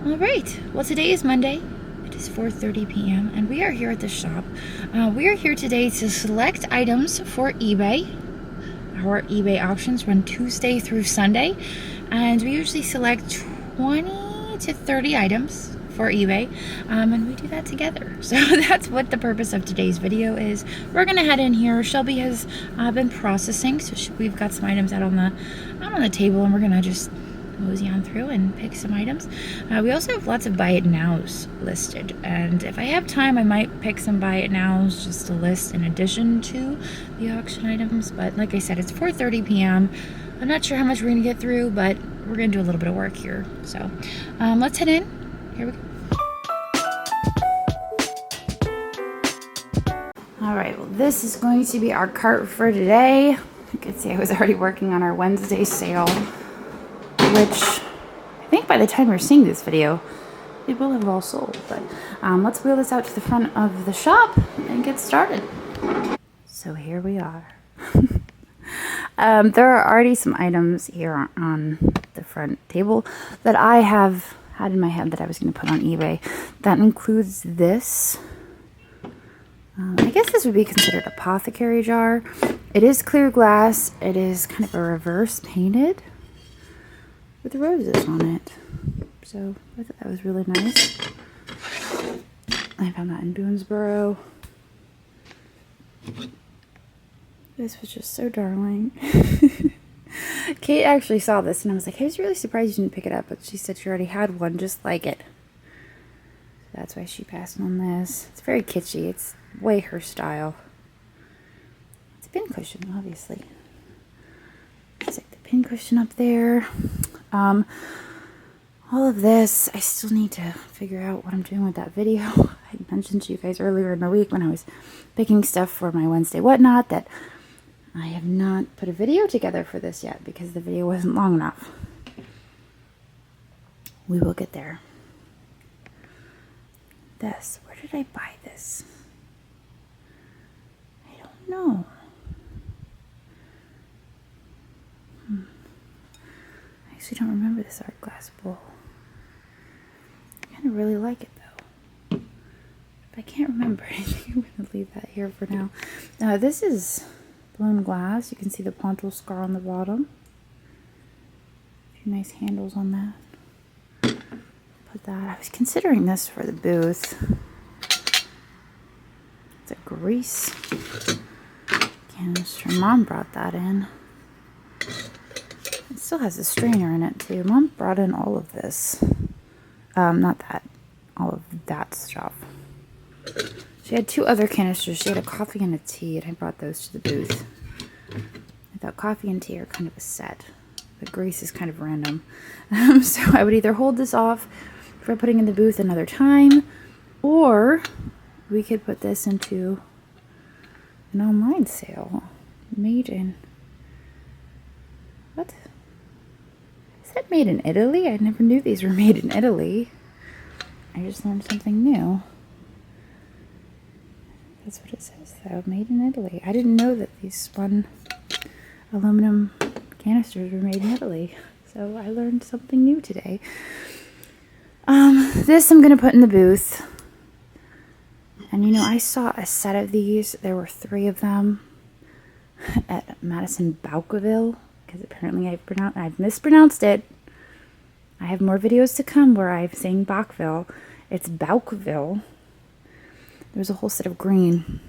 All right, well, today is Monday. It is 4:30 p.m. and we are here at the shop. We are here today to select items for eBay. Our eBay auctions run Tuesday through Sunday, and we usually select 20 to 30 items for eBay, and we do that together. So that's what the purpose of today's video is. We're gonna head in here. Shelby has been processing, so we've got some items out on the table, and we're gonna just mosey on through and pick some items. We also have lots of buy it nows listed, and if I have time I might pick some buy it nows just to list in addition to the auction items, but like I said, it's 4:30 p.m. I'm not sure how much we're gonna get through, but we're gonna do a little bit of work here. So let's head in. Here we go. Alright, well, this is going to be our cart for today. You can see I was already working on our Wednesday sale, which I think by the time you're seeing this video, it will have all sold. But let's wheel this out to the front of the shop and get started. So here we are. There are already some items here on the front table that I have had in my head that I was going to put on eBay. That includes this. I guess this would be considered a apothecary jar. It is clear glass. It is kind of a reverse painted with roses on it. So I thought that was really nice. I found that in Boonesboro. This was just so darling. Kate actually saw this and I was like, I was really surprised you didn't pick it up, but she said she already had one just like it. So that's why she passed on this. It's very kitschy. It's way her style. It's a pincushion, obviously. Stick the pincushion up there. All of this, I still need to figure out what I'm doing with that video. I mentioned to you guys earlier in the week when I was picking stuff for my Wednesday whatnot that I have not put a video together for this yet because the video wasn't long enough. We will get there. This, where did I buy this? I don't know. I actually don't remember this art glass bowl. I kind of really like it though. If I can't remember, I think I'm going to leave that here for now. This is blown glass. You can see the pontil scar on the bottom. A few nice handles on that. Put that. I was considering this for the booth. It's a grease canister. Mom brought that in. It still has a strainer in it too. Mom brought in all of this. Not that. All of that stuff. She had two other canisters. She had a coffee and a tea, and I brought those to the booth. I thought coffee and tea are kind of a set. The grease is kind of random. So I would either hold this off for putting in the booth another time, or we could put this into an online sale. Made in... What? Is that made in Italy? I never knew these were made in Italy. I just learned something new. That's what it says though, made in Italy. I didn't know that these spun aluminum canisters were made in Italy. So I learned something new today. This I'm going to put in the booth. And you know, I saw a set of these. There were 3 of them at Madison Bouqueville. Because apparently I've mispronounced it. I have more videos to come where I'm saying Bachville. It's Bouqueville. There was a whole set of green.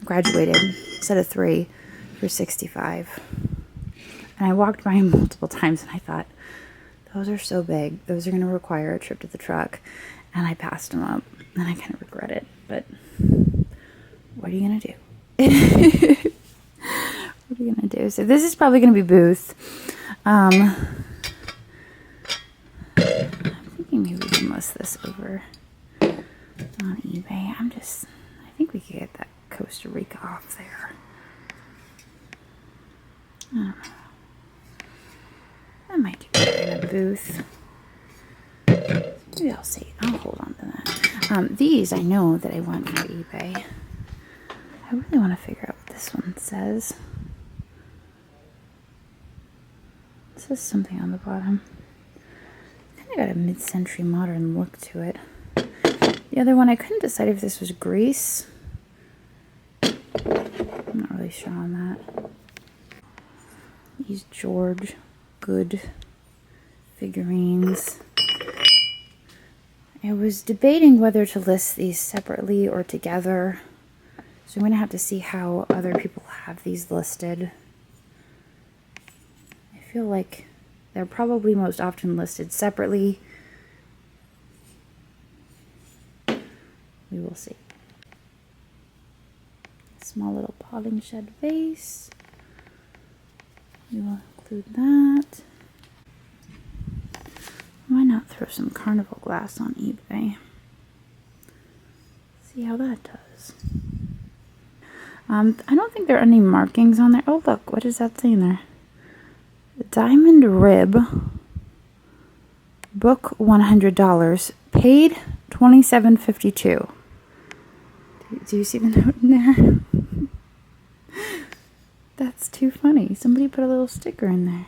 Graduated. Set of 3 for $65. And I walked by them multiple times and I thought, those are so big. Those are going to require a trip to the truck. And I passed them up. And I kind of regret it. But what are you going to do? What are you going to do? So this is probably going to be booth. I'm thinking maybe we can list this over on eBay. I think we could get that Costa Rica off there. I don't know. I might do that in a booth. Maybe I'll see. I'll hold on to that. These I know that I want for eBay. I really want to figure out what this one says. It says something on the bottom. Kind of got a mid-century modern look to it. The other one, I couldn't decide if this was Greece. I'm not really sure on that. These George Good figurines. I was debating whether to list these separately or together. So I'm going to have to see how other people have these listed. I feel like they're probably most often listed separately. We will see. Small little potting shed vase. We will include that. Why not throw some carnival glass on eBay? See how that does. I don't think there are any markings on there. Oh, look, what does that say in there? Diamond rib, book $100, paid $27.52. Do you see the note in there? That's too funny. Somebody put a little sticker in there.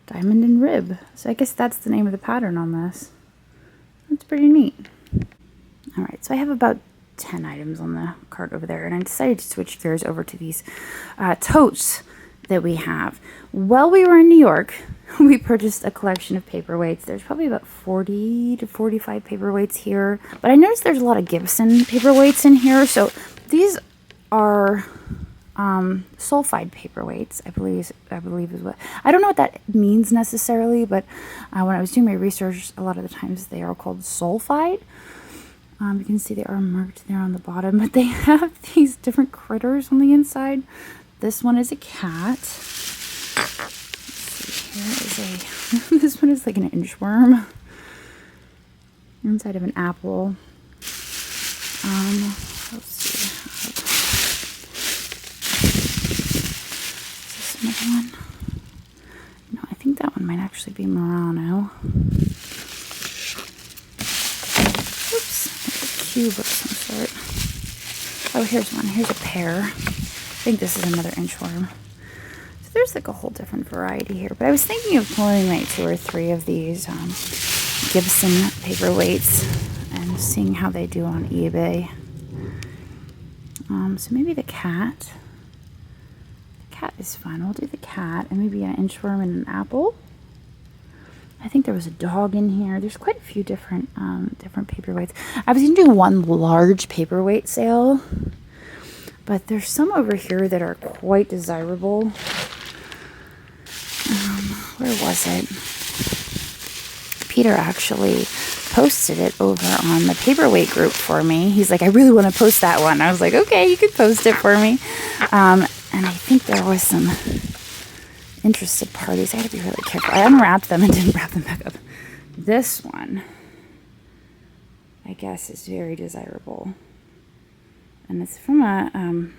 Diamond and rib. So I guess that's the name of the pattern on this. That's pretty neat. Alright, so I have about 10 items on the cart over there, and I decided to switch gears over to these totes that we have. While we were in New York, we purchased a collection of paperweights. There's probably about 40 to 45 paperweights here, but I noticed there's a lot of Gibson paperweights in here. So these are sulfide paperweights, I believe is what, I don't know what that means necessarily, but when I was doing my research, a lot of the times they are called sulfide. You can see they are marked there on the bottom, but they have these different critters on the inside. This one is a cat. Let's see, here is a, this one is like an inchworm. Inside of an apple. Let's see. Is this another one? No, I think that one might actually be Murano. Oops, like a cube of some sort. Oh, here's one. Here's a pear. I think this is another inchworm. So there's like a whole different variety here. But I was thinking of pulling like 2 or 3 of these Gibson paperweights and seeing how they do on eBay. So maybe the cat. The cat is fun. We'll do the cat and maybe an inchworm and an apple. I think there was a dog in here. There's quite a few different paperweights. I was going to do one large paperweight sale, but there's some over here that are quite desirable. Where was it? Peter actually posted it over on the paperweight group for me. He's like, I really want to post that one. I was like, okay, you can post it for me. And I think there was some interested parties. I had to be really careful. I unwrapped them and didn't wrap them back up. This one, I guess, is very desirable. And it's from a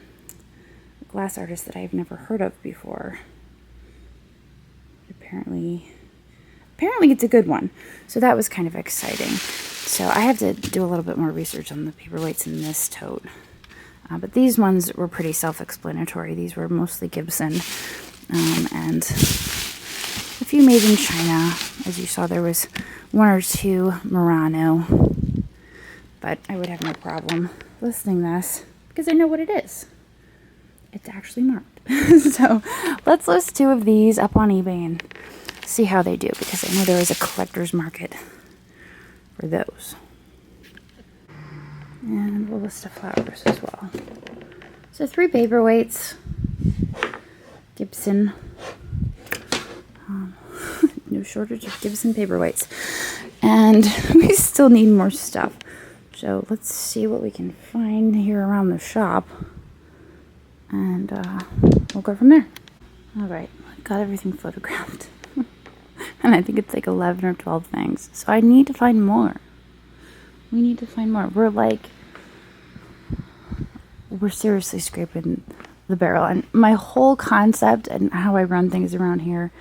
glass artist that I've never heard of before. Apparently it's a good one. So that was kind of exciting. So I have to do a little bit more research on the paperweights in this tote. But these ones were pretty self-explanatory. These were mostly Gibson. And a few made in China. As you saw, there was 1 or 2 Murano. But I would have no problem listing this because I know what it is. It's actually marked. So let's list 2 of these up on eBay and see how they do, because I know there is a collector's market for those. And we'll list the flowers as well. So 3 paperweights. Gibson. No shortage of Gibson paperweights. And we still need more stuff. So let's see what we can find here around the shop. And we'll go from there. Alright, got everything photographed. And I think it's like 11 or 12 things. So I need to find more. We need to find more. We're seriously scraping the barrel. And my whole concept and how I run things around here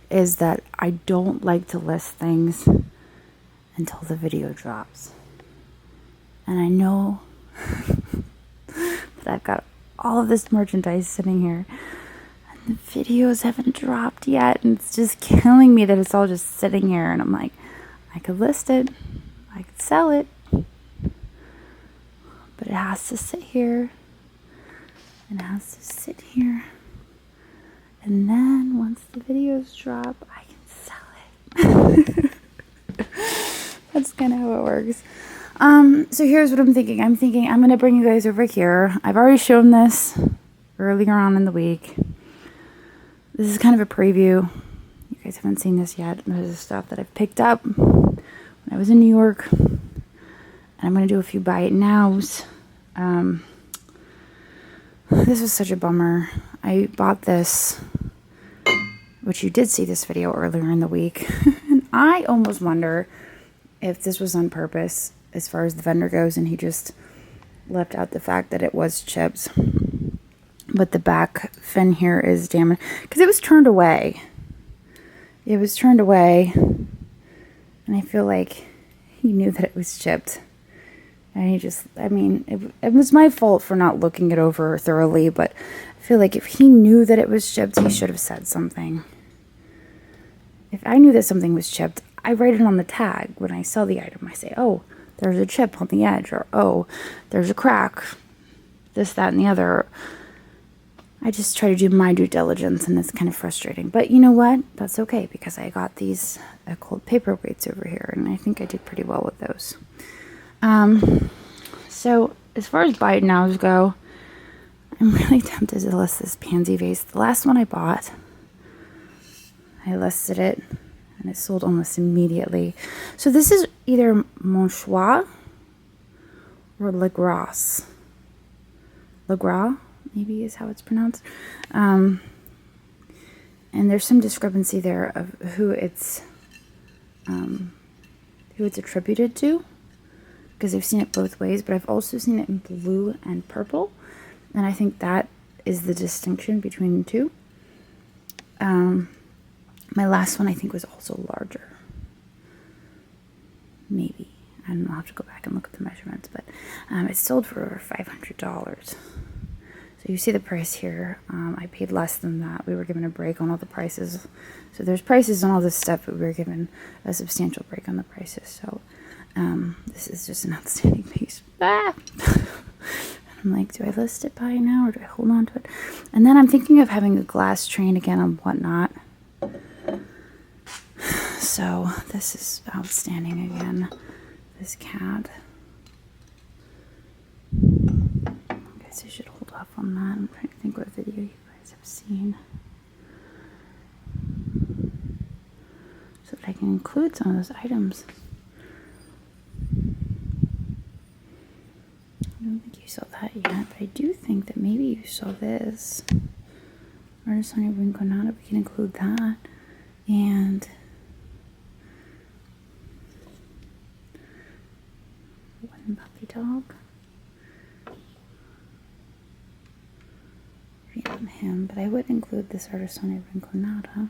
is that I don't like to list things until the video drops. And I know that I've got all of this merchandise sitting here and the videos haven't dropped yet, and it's just killing me that it's all just sitting here. And I'm like, I could list it. I could sell it. But it has to sit here. And it has to sit here. And then once the videos drop, I can sell it. That's kind of how it works. So here's what I'm thinking. I'm thinking I'm going to bring you guys over here. I've already shown this earlier on in the week. This is kind of a preview. You guys haven't seen this yet. This is stuff that I've picked up when I was in New York. And I'm going to do a few buy it nows. This was such a bummer. I bought this, which you did see this video earlier in the week. And I almost wonder if this was on purpose as far as the vendor goes, and he just left out the fact that it was chipped. But the back fin here is damaged because it was turned away. It was turned away, and I feel like he knew that it was chipped. And he just, I mean, it was my fault for not looking it over thoroughly, but I feel like if he knew that it was chipped, he should have said something. If I knew that something was chipped, I write it on the tag when I sell the item. I say, oh, there's a chip on the edge, or oh, there's a crack, this, that, and the other. I just try to do my due diligence, and it's kind of frustrating. But you know what? That's okay, because I got these called Paperweights over here, and I think I did pretty well with those. So as far as buy it nows go, I'm really tempted to list this pansy vase. The last one I bought, I listed it, and it sold almost immediately. So this is either Mon Choix or Le Gras. Le Gras, maybe is how it's pronounced. And there's some discrepancy there of who it's attributed to, because I've seen it both ways, but I've also seen it in blue and purple, and I think that is the distinction between the two. My last one I think was also larger. Maybe. I don't know, I'll have to go back and look at the measurements, but it sold for over $500. So you see the price here. I paid less than that. We were given a break on all the prices. So there's prices on all this stuff, but we were given a substantial break on the prices. So this is just an outstanding piece. I'm like, do I list it by now or do I hold on to it? And then I'm thinking of having a glass train again on Whatnot. So this is outstanding again. This cat. I guess I should hold off on that. I'm trying to think what video you guys have seen, so that I can include some of those items. I don't think you saw that yet, but I do think that maybe you saw this. Artisan Rinconada, we can include that. And one puppy dog. On him, but I would include this Artisan Rinconada.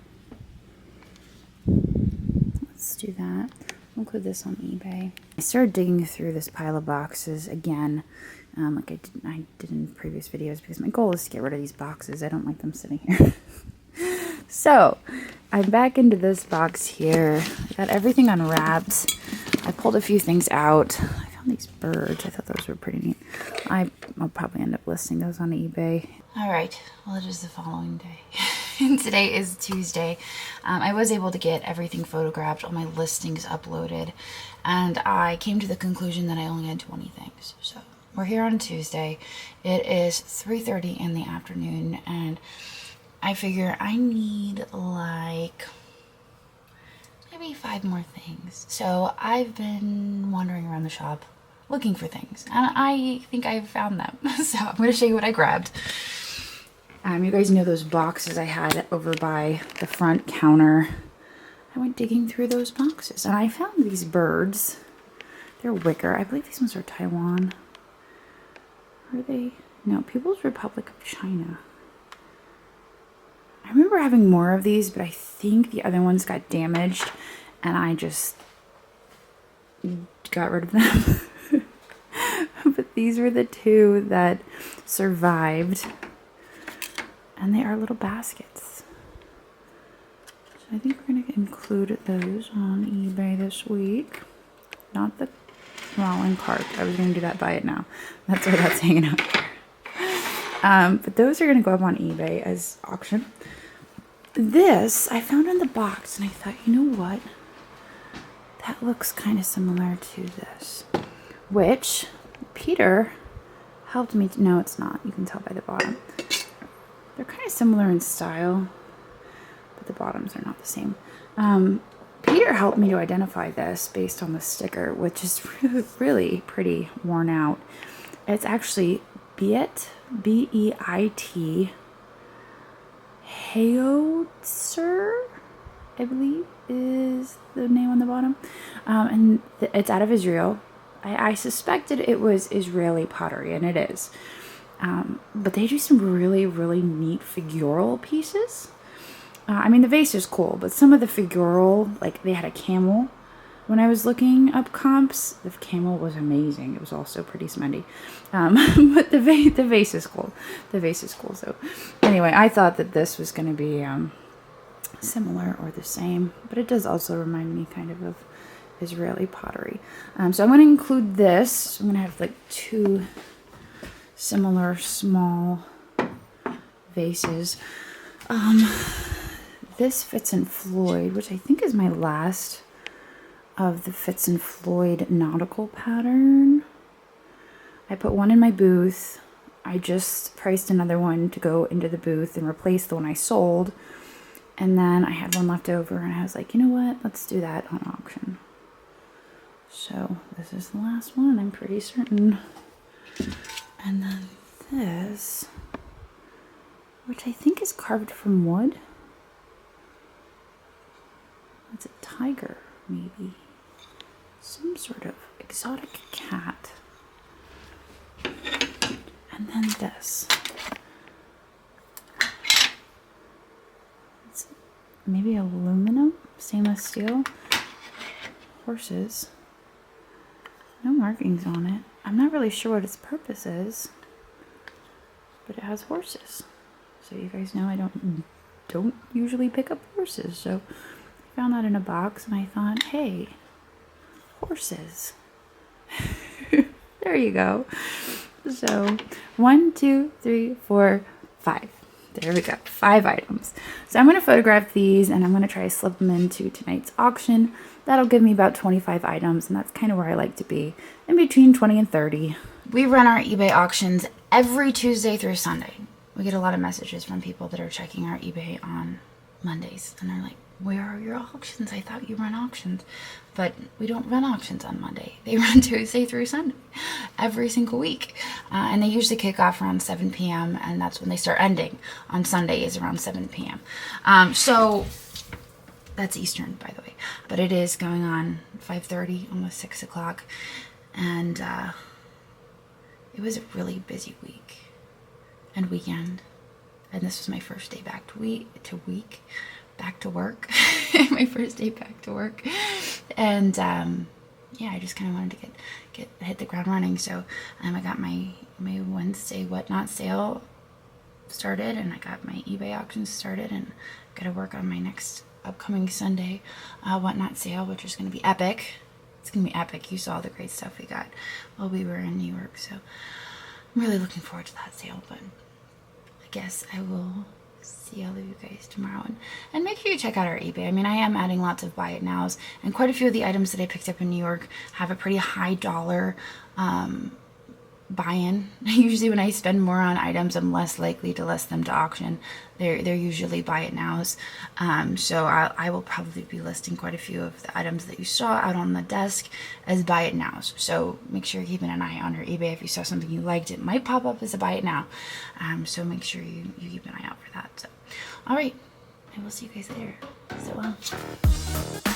Let's do that. I'll include this on eBay. I started digging through this pile of boxes again, like I did in previous videos, because my goal is to get rid of these boxes. I don't like them sitting here. So I'm back into this box here. I got everything unwrapped. I pulled a few things out. I found these birds. I thought those were pretty neat. I'll probably end up listing those on eBay. All right, well, it is the following day. And today is Tuesday. I was able to get everything photographed, all my listings uploaded, and I came to the conclusion that I only had 20 things. So we're here on Tuesday. It is 3:30 in the afternoon, and I figure I need like maybe 5 more things. So I've been wandering around the shop looking for things, and I think I found them. So I'm going to show you what I grabbed. You guys know those boxes I had over by the front counter. I went digging through those boxes, and I found these birds. They're wicker. I believe these ones are Taiwan. Are they? No, People's Republic of China. I remember having more of these, but I think the other ones got damaged, and I just got rid of them. But these were the 2 that survived. And they are little baskets. So I think we're going to include those on eBay this week. Not the in cart. I was going to do that buy it now. That's why that's hanging out there. But those are going to go up on eBay as auction. This I found in the box and I thought, you know what? That looks kind of similar to this. Which Peter helped me to, no, it's not. You can tell by the bottom. They're kind of similar in style, but the bottoms are not the same. Peter helped me to identify this based on the sticker, which is really pretty worn out. It's actually Beit, B-E-I-T, Heotzer, I believe is the name on the bottom. And it's out of Israel. I suspected it was Israeli pottery, and it is. But they do some really, really neat figural pieces. I mean, the vase is cool, but some of the figural, like they had a camel. When I was looking up comps, the camel was amazing. It was also pretty smendy. But the vase is cool. The vase is cool. So anyway, I thought that this was going to be similar or the same, but it does also remind me kind of Israeli pottery. So I'm going to include this. I'm going to have like two similar small vases. This Fitz and Floyd, which I think is my last of the Fitz and Floyd nautical pattern. I put one in my booth. I just priced another one to go into the booth and replace the one I sold. And then I had one left over and I was like, you know what? Let's do that on auction. So this is the last one, I'm pretty certain. And then this, which I think is carved from wood. It's a tiger, maybe. Some sort of exotic cat. And then this. It's maybe aluminum, stainless steel. Horses. No markings on it. I'm not really sure what its purpose is, but it has horses. So you guys know I don't usually pick up horses. So I found that in a box and I thought, hey, horses. There you go. So 1, 2, 3, 4, 5. There we go. 5 items. So I'm going to photograph these and I'm going to try to slip them into tonight's auction. That'll give me about 25 items, and that's kind of where I like to be, in between 20 and 30. We run our eBay auctions every Tuesday through Sunday. We get a lot of messages from people that are checking our eBay on Mondays, and they're like, where are your auctions? I thought you run auctions. But we don't run auctions on Monday. They run Tuesday through Sunday every single week. And they usually kick off around 7 p.m. and that's when they start ending on Sundays around 7 p.m. So that's Eastern, by the way. But it is going on 5:30, almost 6 o'clock. And it was a really busy week and weekend. And this was my first day back back to work. My first day back to work. And yeah, I just kind of wanted to hit the ground running. So I got my Wednesday whatnot sale started, and I got my eBay auctions started, and got to work on my next upcoming Sunday whatnot sale, which is going to be epic. It's going to be epic. You saw the great stuff we got while we were in New York, so I'm really looking forward to that sale. But I guess I will see all of you guys tomorrow, and make sure you check out our eBay. I mean, I am adding lots of buy it nows, and quite a few of the items that I picked up in New York have a pretty high dollar buy-in. Usually when I spend more on items, I'm less likely to list them to auction. They're usually buy it nows. So I will probably be listing quite a few of the items that you saw out on the desk as buy it nows. So make sure you're keeping an eye on your eBay. If you saw something you liked, it might pop up as a buy it now. So make sure you keep an eye out for that. So, all right, I will see you guys later. So